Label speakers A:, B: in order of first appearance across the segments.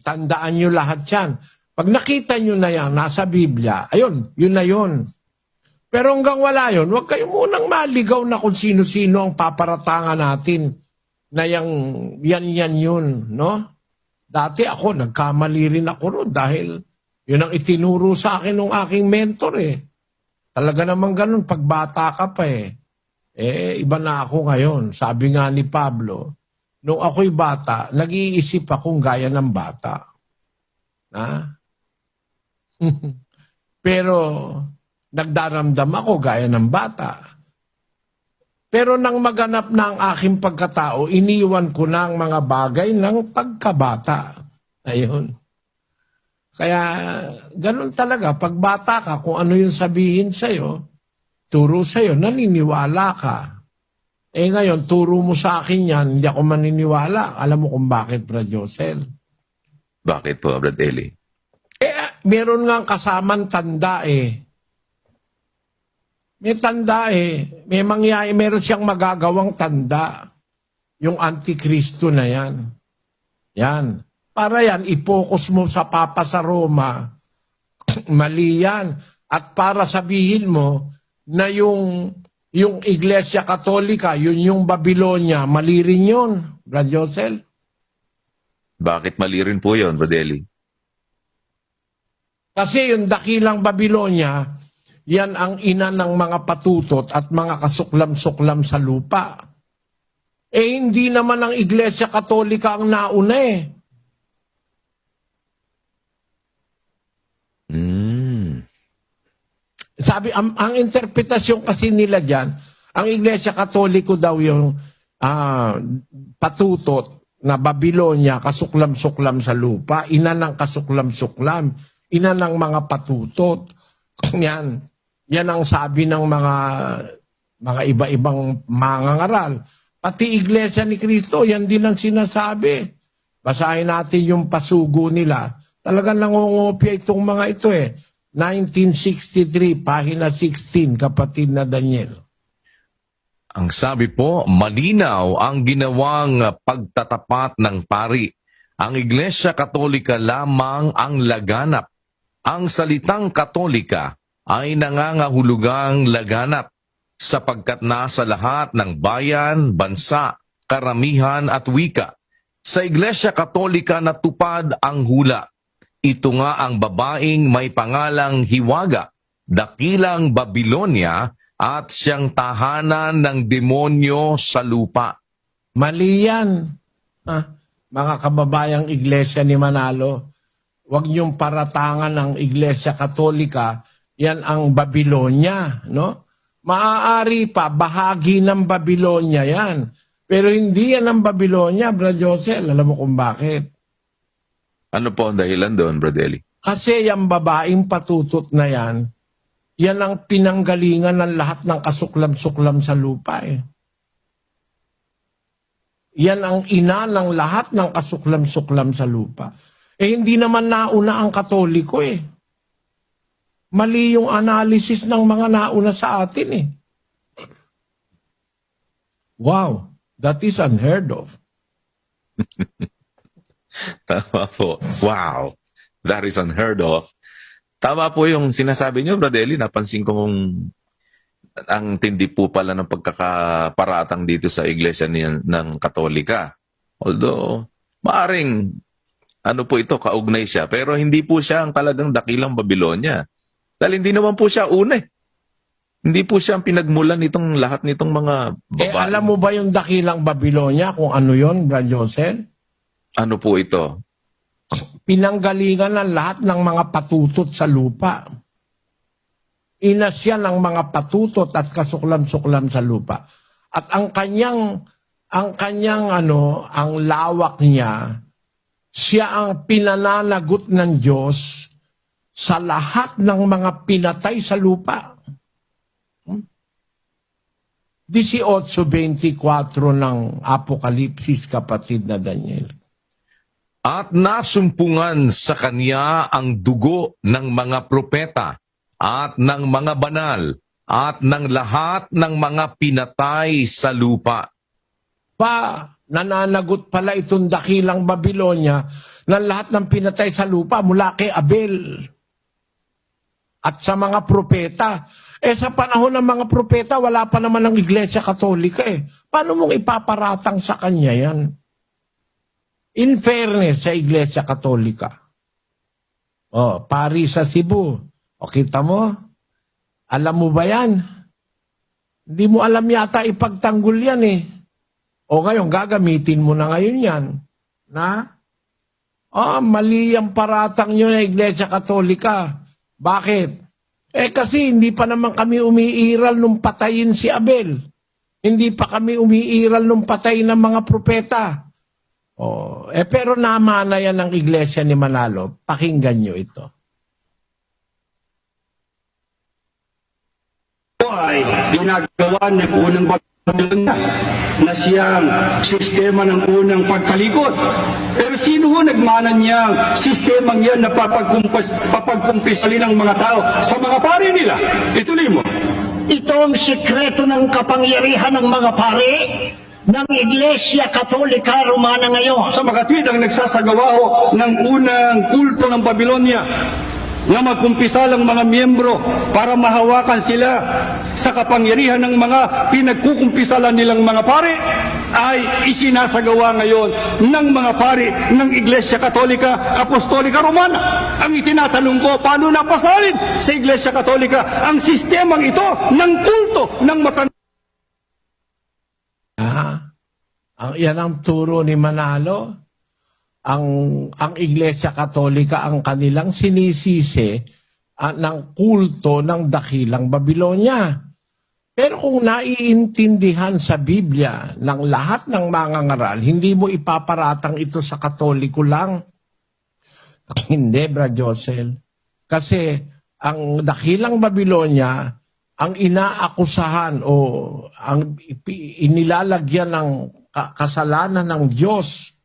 A: Tandaan nyo lahat yan. Pag nakita nyo na yan, nasa Biblia, ayun, yun na yun. Pero hanggang wala yun, huwag kayo munang maligaw na kung sino-sino ang paparatangan natin na yan yun, no? Dati ako, nagkamali rin ako ron dahil yun ang itinuro sa akin ng aking mentor eh. Talaga naman ganun, pagbata ka pa eh. Iba na ako ngayon. Sabi nga ni Pablo, nung ako'y bata, nag-iisip akong gaya ng bata. Ha? Pero nagdaramdam ako gaya ng bata. Pero nang maganap na ang aking pagkatao, iniwan ko na ang mga bagay ng pagkabata. Ayun. Kaya ganun talaga, pag bata ka, kung ano yung sabihin sa'yo, turo sa'yo, naniniwala ka. Ngayon, turo mo sa akin yan, hindi ako maniniwala. Alam mo kung bakit, Brad Josel?
B: Bakit po, Brad Eli?
A: Meron nga kasamang tanda eh. May tanda eh. May meron siyang magagawang tanda. Yung Antikristo na yan. Yan. Para yan, i-focus mo sa Papa sa Roma. Mali yan. At para sabihin mo na yung Iglesia Katolika, yun yung Babylonia, mali rin yun, Brad Josel.
B: Bakit mali rin po yun, Brad Eli?
A: Kasi yung dakilang Babylonia, yan ang ina ng mga patutot at mga kasuklam-suklam sa lupa. Hindi naman ang Iglesia Katolika ang nauna eh. Sabi, ang interpretasyon kasi nila dyan, ang Iglesia Katoliko daw yung patutot na Babylonia, kasuklam-suklam sa lupa, ina ng kasuklam-suklam, ina ng mga patutot. Yan. Yan ang sabi ng mga iba-ibang mangangaral. Pati Iglesia ni Cristo, yan din ang sinasabi. Basahin natin yung pasugo nila. Talagang nangungopia itong mga ito eh. 1963, pahina 16, kapatid na Daniel.
C: Ang sabi po, malinaw ang ginawang pagtatapat ng pari. Ang Iglesia Katolika lamang ang laganap. Ang salitang Katolika ay nangangahulugang laganap sapagkat nasa lahat ng bayan, bansa, karamihan at wika. Sa Iglesia Katolika natupad ang hula. Ito nga ang babaeng may pangalang Hiwaga, dakilang Babylonia at siyang tahanan ng demonyo sa lupa.
A: Mali yan. Mga kababayang Iglesia ni Manalo, huwag niyong paratangan ng Iglesia Katolika, yan ang Babylonia, no? Maaari pa, bahagi ng Babylonia yan. Pero hindi yan ang Babylonia, Brad Josel. Alam mo kung bakit?
B: Ano po ang dahilan doon, Brad Eli?
A: Kasi yung babaeng patutot na yan, yan ang pinanggalingan ng lahat ng kasuklam-suklam sa lupa eh. Yan ang ina ng lahat ng kasuklam-suklam sa lupa. Hindi naman nauna ang Katoliko eh. Mali yung analysis ng mga nauna sa atin eh. Wow, that is unheard of.
B: Tama po. Wow. That is unheard of. Tama po yung sinasabi niyo, Brad Eli. Napansin kong ang tindi po pala ng pagkakaparatang dito sa iglesia ng Katolika. Although, maaring, ano po ito, kaugnay siya. Pero hindi po siya ang talagang dakilang Babylonia. Dahil hindi naman po siya una eh. Hindi po siya ang pinagmulan nitong lahat nitong mga babae.
A: Alam mo ba yung dakilang Babylonia kung ano yon, Brad Joseph?
B: Ano po ito?
A: Pinanggalingan ng lahat ng mga patutot sa lupa. Ina siya ng mga patutot at kasuklam-suklam sa lupa. At ang kanyang ang lawak niya, siya ang pinananagot ng Diyos sa lahat ng mga pinatay sa lupa. 18:24 ng Apokalipsis, kapatid na Daniel.
C: At nasumpungan sa kanya ang dugo ng mga propeta at ng mga banal at ng lahat ng mga pinatay sa lupa.
A: Nananagot pala itong dakilang Babylonia ng lahat ng pinatay sa lupa mula kay Abel at sa mga propeta. Sa panahon ng mga propeta, wala pa naman ang Iglesia Katolika Paano mong ipaparatang sa kanya yan? In fairness sa Iglesia Katolika. Pari sa Cebu. Kita mo? Alam mo ba yan? Hindi mo alam yata ipagtanggol yan ngayon, gagamitin mo na ngayon yan. Mali ang paratang nyo na Iglesia Katolika. Bakit? Kasi hindi pa naman kami umiiral nung patayin si Abel. Hindi pa kami umiiral nung patayin ng mga propeta. Pero namana yan ng Iglesia ni Manalo. Pakinggan nyo ito.
D: Ay ginagawa ng unang Babylonia na siyang sistema ng unang pagtalikod. Pero sino ho nagmana niyang sistemang yan na papagkumpisali ng mga tao sa mga pari nila? Ituloy mo.
E: Ito ang sikreto ng kapangyarihan ng mga pari ng Iglesia Katolika Romana ngayon.
D: Sa mga tuwid ang nagsasagawa ho ng unang kulto ng Babylonia na magkumpisal ang mga miyembro para mahawakan sila sa kapangyarihan ng mga pinagkukumpisalan nilang mga pari ay isinasagawa ngayon ng mga pari ng Iglesia Katolika Apostolika Romana. Ang itinatanong ko, paano napasalin sa Iglesia Katolika ang sistemang ito ng kulto ng
A: Yan ang turo ni Manalo. Ang Iglesia Katolika ang kanilang sinisisi ng kulto ng dakilang Babylonia. Pero kung naiintindihan sa Biblia ng lahat ng mga ngaral, hindi mo ipaparatang ito sa Katoliko lang. Hindi, Bra Josel. Kasi ang dakilang Babylonia, ang inaakusahan o ang inilalagyan ng kasalanan ng Diyos,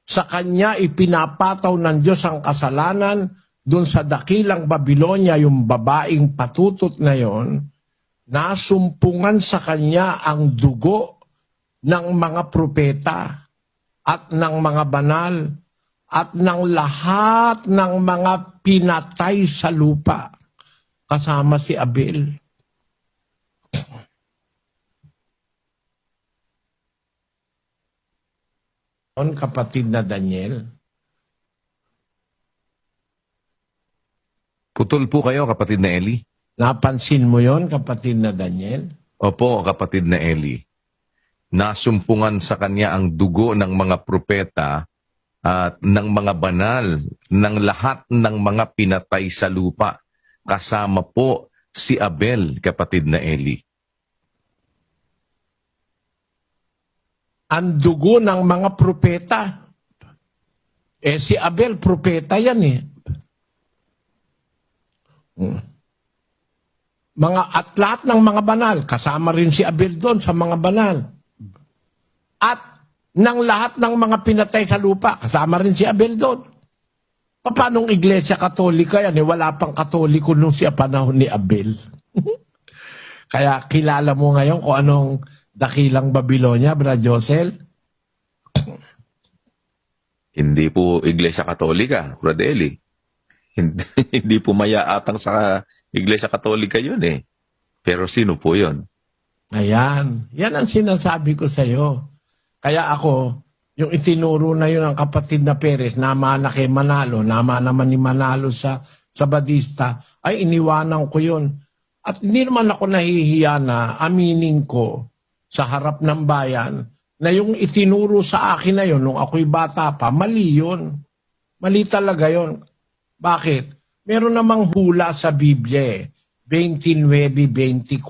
A: sa kanya ipinapataw ng Diyos ang kasalanan dun sa dakilang Babylonia, yung babaeng patutot na yon, nasumpungan sa kanya ang dugo ng mga propeta at ng mga banal at ng lahat ng mga pinatay sa lupa kasama si Abel. Kapatid na Daniel.
C: Putol po kayo, kapatid na Eli.
A: Napansin mo yon, kapatid na Daniel?
C: Opo, kapatid na Eli. Nasumpungan sa kanya ang dugo ng mga propeta at ng mga banal, ng lahat ng mga pinatay sa lupa. Kasama po si Abel, kapatid na Eli.
A: Ang dugo ng mga propeta. Si Abel, propeta yan At lahat ng mga banal, kasama rin si Abel doon sa mga banal. At ng lahat ng mga pinatay sa lupa, kasama rin si Abel doon. Paanong Iglesia Katolika yan? Wala pang Katoliko nung siya panahon ni Abel. Kaya kilala mo ngayon kung anong dakilang Babylonia, Bra Josel?
B: Hindi po Iglesia Katolika, Brother Eli. Hindi po mayaatang sa Iglesia Katolika yun Pero sino po yun?
A: Ayan. Yan ang sinasabi ko sa iyo. Kaya ako, yung itinuro na yun ng kapatid na Perez, namana kay Manalo, nama naman ni Manalo sa Badista, ay iniwanan ko yun. At hindi naman ako nahihiya na aminin ko sa harap ng bayan na yung itinuro sa akin na yun nung ako'y bata pa, mali yun. Mali talaga yun. Bakit? Meron namang hula sa Biblia 29:24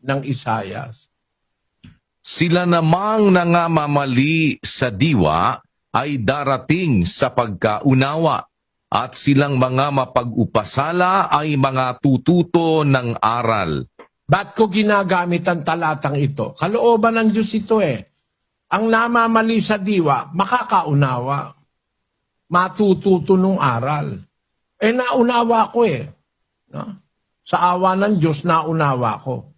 A: ng Isayas.
C: Sila namang nangamamali sa diwa ay darating sa pagkaunawa at silang mga mapag-upasala ay mga tututo ng aral.
A: Ba't ko ginagamit ang talatang ito? Kalooban ng Diyos ito Ang namamali sa diwa, makakaunawa. Matututo ng aral. Naunawa ko No? Sa awa ng Diyos, naunawa ko.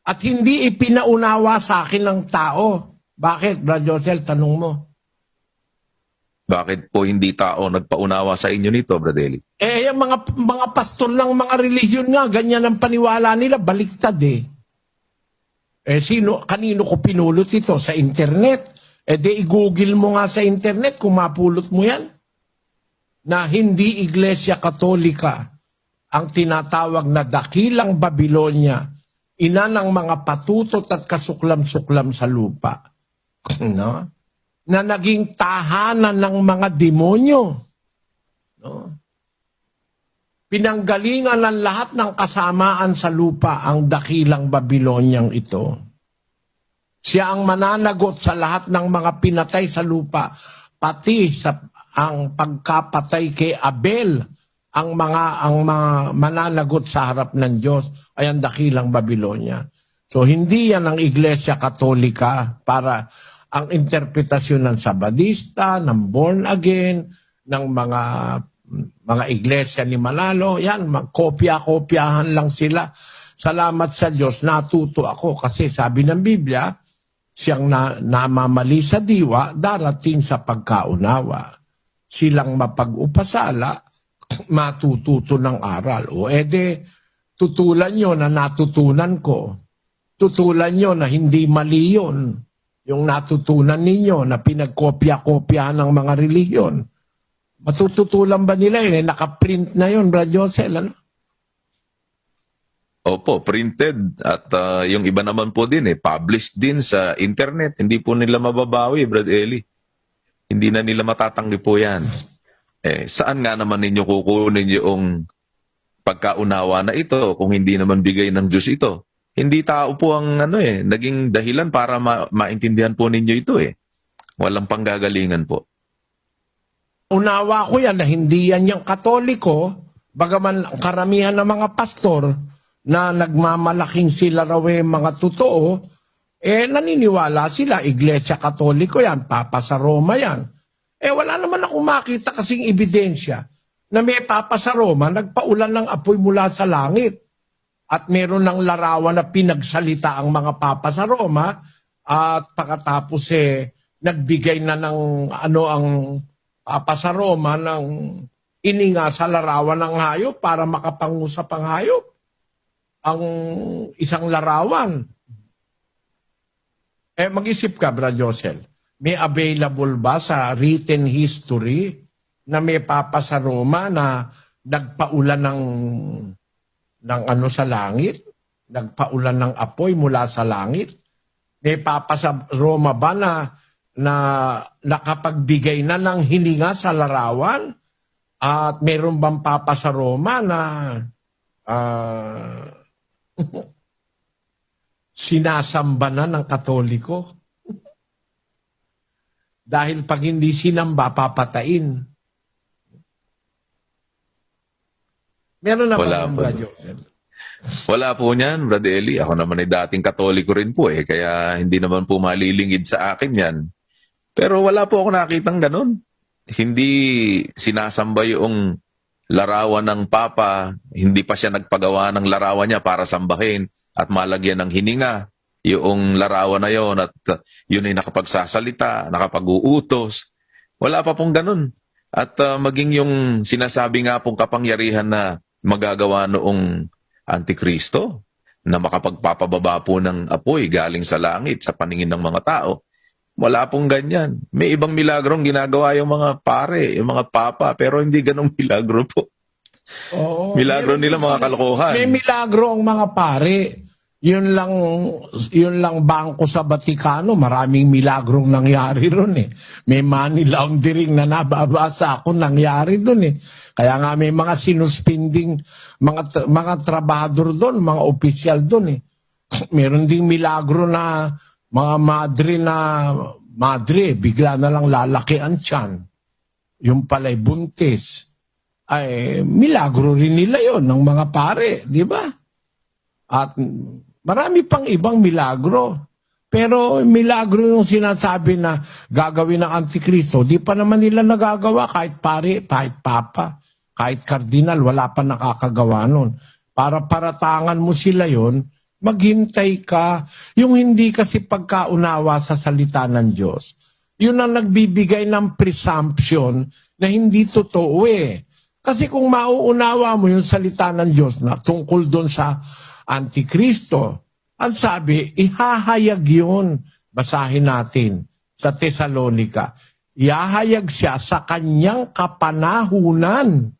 A: At hindi ipinaunawa sa akin ng tao. Bakit, Brad Josel, tanong mo?
B: Bakit po hindi tao nagpaunawa sa inyo nito, Brad Eli?
A: Yung mga pastor ng mga relihiyon nga, ganyan ang paniwala nila, baliktad eh. Kanino ko pinulot ito? Sa internet? I-google mo nga sa internet kung mapulot mo yan. Na hindi Iglesia Katolika ang tinatawag na dakilang Babilonya, ina ng mga patutot at kasuklam-suklam sa lupa. No? Na naging tahanan ng mga demonyo. No? Pinanggalingan ng lahat ng kasamaan sa lupa ang dakilang Babilonyang ito. Siya ang mananagot sa lahat ng mga pinatay sa lupa, pati sa ang pagkapatay kay Abel, ang mga mananagot sa harap ng Diyos ay ang dakilang Babilonya. So hindi yan ang Iglesia Katolika para ang interpretasyon ng Sabadista, ng born again, ng mga iglesia ni Manalo, yan, kopya-kopyahan lang sila. Salamat sa Diyos, natuto ako kasi sabi ng Biblia, siyang namamali sa diwa, darating sa pagkaunawa. Silang mapag-upasala, matututo ng aral. O tutulan nyo na natutunan ko. Tutulan nyo na hindi mali yun. Yung natutunan ninyo na pinagkopya-kopyahan ng mga religion. Matututulan ba nila yun? Nakaprint na yun, Brad Josel, ano?
B: Opo, printed. At yung iba naman po din, published din sa internet. Hindi po nila mababawi, Brad Eli. Hindi na nila matatanggi po yan. Saan nga naman ninyo kukunin yung pagkaunawa na ito kung hindi naman bigay ng Diyos ito? Hindi tao po ang naging dahilan para maintindihan po ninyo ito Walang panggagalingan po.
A: Unawa ko yan na hindi yan yung Katoliko, bagaman ang karamihan ng mga pastor na nagmamalaking sila raw mga totoo, naniniwala sila, Iglesia Katoliko yan, Papa sa Roma yan. Wala naman akong makita kasing ebidensya na may Papa sa Roma, nagpaulan ng apoy mula sa langit. At meron ng larawan na pinagsalita ang mga Papa sa Roma at pagkatapos nagbigay na ng ang Papa sa Roma ng ininga sa larawan ng hayop para makapangusap ang hayop. Ang isang larawan. Mag-isip ka, Brad Josel, may available ba sa written history na may Papa sa Roma na nagpaulan ng sa langit? Nagpaulan ng apoy mula sa langit? May Papa sa Roma ba na nakapagbigay na ng hininga sa larawan? At meron bang Papa sa Roma na sinasamba na ng Katoliko? Dahil pag hindi sinamba, papatayin. Meron na
B: Wala
A: ba ng
B: po.
A: Brad Josel?
B: Wala po niyan, Brad Eli. Ako naman ay dating Katoliko rin po kaya hindi naman po malilingid sa akin yan. Pero wala po ako nakitang ganun. Hindi sinasamba yung larawan ng Papa, hindi pa siya nagpagawa ng larawan niya para sambahin at malagyan ng hininga yung larawan na yon at yun ay nakapagsasalita, nakapag-uutos. Wala pa pong ganun. At maging yung sinasabi nga pong kapangyarihan na magagawa noong Antikristo, na makapagpapababa po ng apoy galing sa langit sa paningin ng mga tao, wala pong ganyan. May ibang milagrong ginagawa yung mga pare, yung mga papa, pero hindi ganong milagro po.
A: Oo,
B: Milagro nila mga kalokohan.
A: May milagro ang mga pare. Yun lang bangko sa Batikano, maraming milagrong nangyari ron May money laundering na nababasa ako nangyari doon Kaya nga may mga sinuspending mga trabahador doon, mga opisyal doon Meron ding milagro na mga madre, bigla na lang lalaki ang tiyan. Yung pala'y buntis. Ay, milagro rin nila yon ng mga pare, di ba? At marami pang ibang milagro. Pero milagro yung sinasabi na gagawin ng Antikristo, di pa naman nila nagagawa kahit pare, kahit papa, kahit kardinal, wala pa nakakagawa nun. Para paratangan mo sila yon, maghintay ka. Yung hindi kasi pagkaunawa sa salita ng Diyos, Yun ang nagbibigay ng presumption na hindi totoo eh. Kasi kung mauunawa mo yung salita ng Diyos na tungkol doon sa Antikristo, ang sabi, ihahayag yun. Basahin natin sa Tesalonika. Ihahayag siya sa kanyang kapanahunan.